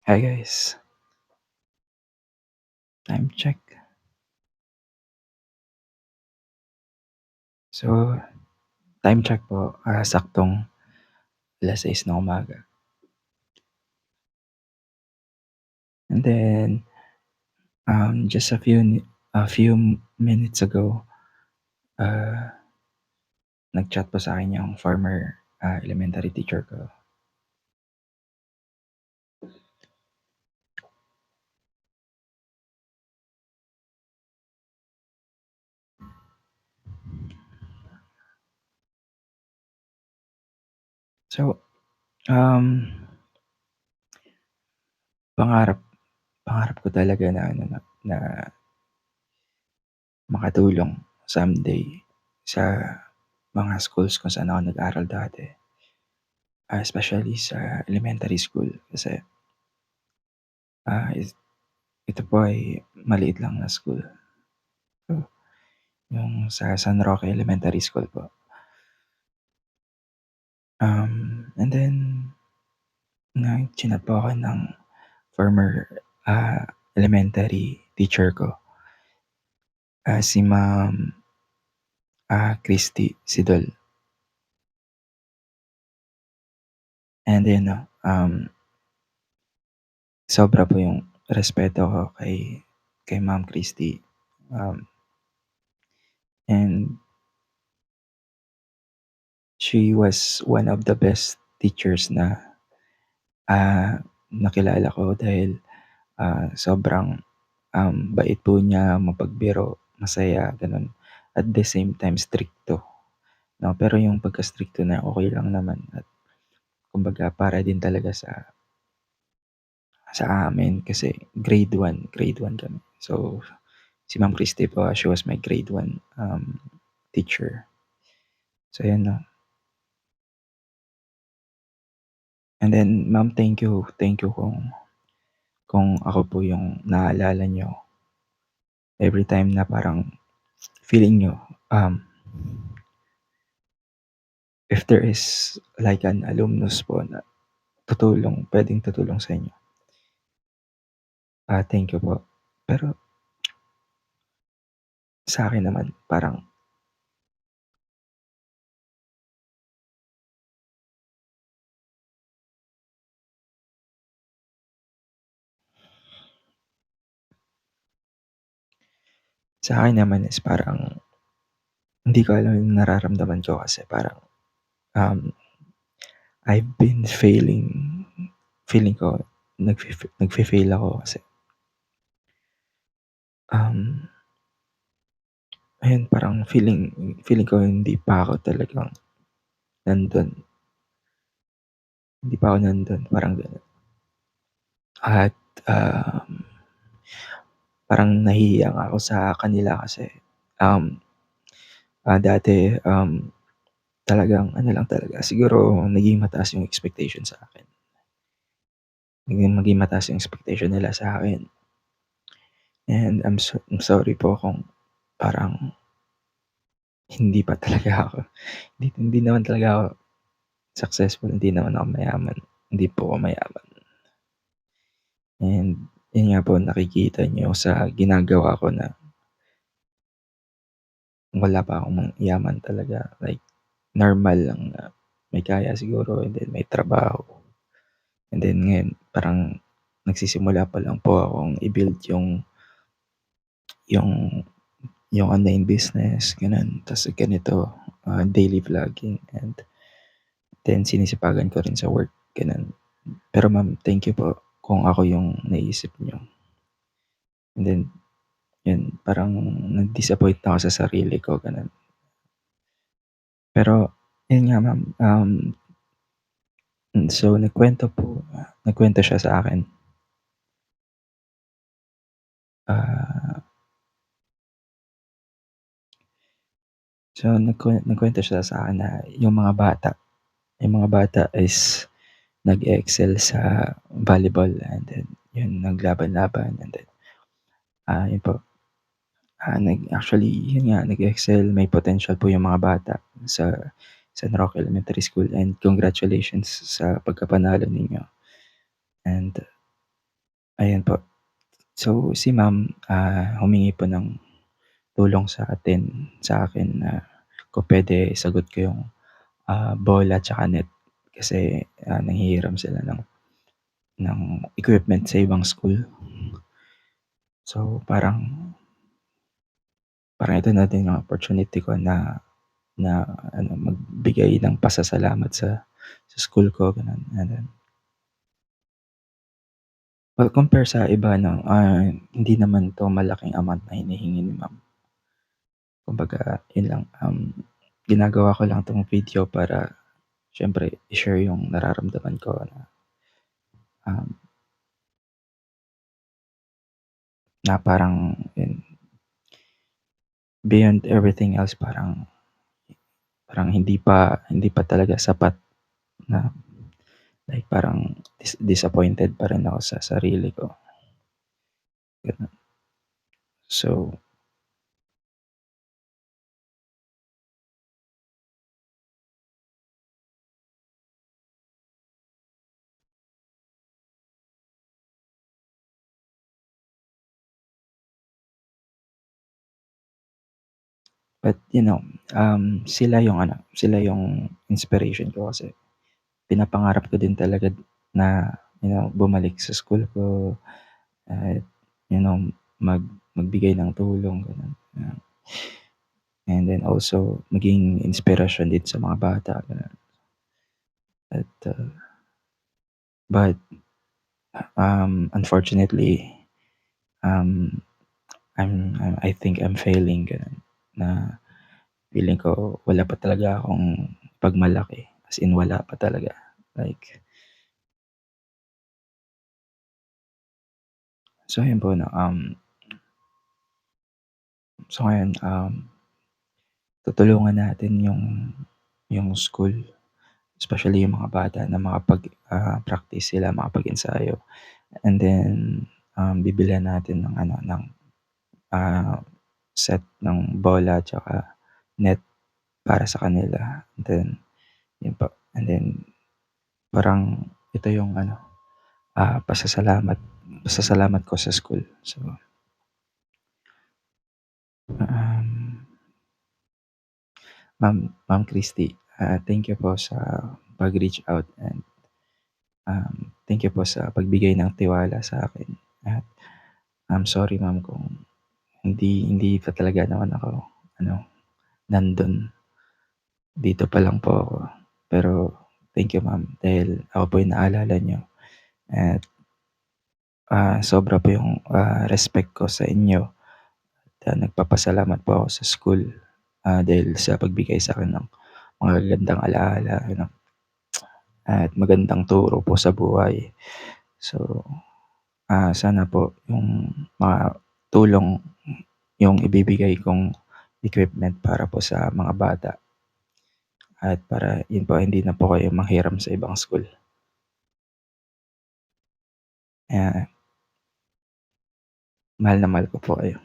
Hi guys, time check. So, time check po, saktong 6:00 ng umaga. And then, just a few minutes ago, ah, nag-chat po sa'kin yung former, elementary teacher ko. So, pangarap pangarap ko talaga na ano na makatulong someday sa mga schools kung saan ako nag-aral dati, especially sa elementary school kasi, is ito po ay maliit lang na school. So, yung sa San Roque Elementary School po. And then chinat po ako ng former, elementary teacher ko, si Ma'am, Christy Sidol. And then sobra po yung respeto ko kay Ma'am Christy, um, and she was one of the best teachers na, nakilala ko dahil, sobrang, bait po niya, mapagbiro, masaya, gano'n. At the same time strikto, 'no, pero yung pagka-strikto na okey lang naman at kumbaga para din talaga sa amin kasi grade one kami. So, si Ma'am Christy po, she was my grade 1 teacher. So, yun 'no. And then ma'am, thank you kung ako po yung naalala niyo every time na parang feeling niyo, if there is like an alumnus po na puwedeng tutulong sa inyo. Thank you po. Pero sa'kin naman parang sa'kin naman is parang hindi ko alam yung nararamdaman ko kasi parang, um, I've been feeling ko nagfe-fail ako kasi, um, ayun parang feeling ko hindi pa ako talagang nandun, hindi pa ako nandun parang gano'n. At, parang nahihiya nga ako sa kanila kasi, um, dati, talagang ano lang talaga siguro naging mataas yung expectation sa akin. Maging mataas yung expectation nila sa'kin and I'm sorry po kung parang hindi pa talaga ako hindi naman talaga ako successful, hindi naman ako mayaman, hindi po ako mayaman and yun nga po nakikita niyo sa ginagawa ko na wala pa akong yaman talaga, like normal lang na may kaya siguro and then may trabaho and then ngayon parang nagsisimula pa lang po akong i-build yung yung online business gano'n, ta's ganito, daily vlogging and then sinisipagan ko rin sa work gano'n. Pero ma'am, thank you po kung ako yung naisip niyo and then yun parang na-disappoint na ako sa sarili ko gano'n. Pero yun nga ma'am, so nagkuwento siya sa akin, ah, so nagkuwento siya sa akin na yung mga bata is nag-e-excel sa volleyball and then yun naglaban-laban and then, yun po, actually yun nga nag-excel, may potential po yung mga bata sa San Roque Elementary School and congratulations sa pagkapanalo ninyo and Ayan po. So, si ma'am, humingi po ng tulong sa akin na kung puwede sagot ko yung, bola tsaka net. Kasi, nanghihiram sila ng equipment sa ibang school. So, parang parang ito na din yung opportunity ko na ano, magbigay ng pasasalamat sa school ko, gano'n. And then, well, compare sa iba 'no, hindi naman 'to malaking amount na hinihingi ni ma'am. Kumbaga yun lang, ginagawa ko lang 'tong video para siyempre i-share yung nararamdaman ko um, na parang yun, beyond everything else parang parang hindi pa talaga sapat na like parang disappointed pa rin ako sa sarili ko, gano'n. So, but sila yung inspiration ko kasi pinapangarap ko din talaga na, bumalik sa school ko at, you know, mag magbigay ng tulong gano'n. And then also maging inspirasyon din sa mga bata gano'n at, but, unfortunately, um, I think I'm failing gano'n, na feeling ko wala pa talaga akong pagmalaki, as in wala pa talaga. Like, so ayun po 'no, so ngayon, tutulungan natin yung school, especially yung mga bata na practice sila, makapag-ensayo. And then, bibilhan natin ng ah, set ng bola tsaka net para sa kanila. And then yun po, and then parang ito yung pasasalamat ko sa school. So, um, Ma'am Christy, thank you po sa pag-reach out and, thank you po sa pagbigay ng tiwala sa akin at I'm sorry ma'am kung hindi hindi pa talaga naman ako ano, nandun. Dito pa lang po ako. Pero thank you ma'am dahil ako po yung naalala niyo at, sobra po yung, respect ko sa inyo at, nagpapasalamat po ako sa school, dahil sa pagbigay sa'kin ng mga magagandang alaala ano, at magandang turo po sa buhay. So, sana po yung mga tulong yung ibibigay kong equipment para po sa mga bata at para yun po hindi na po kayo manghiram sa ibang school. Kaya mahal na mahal ko po kayo.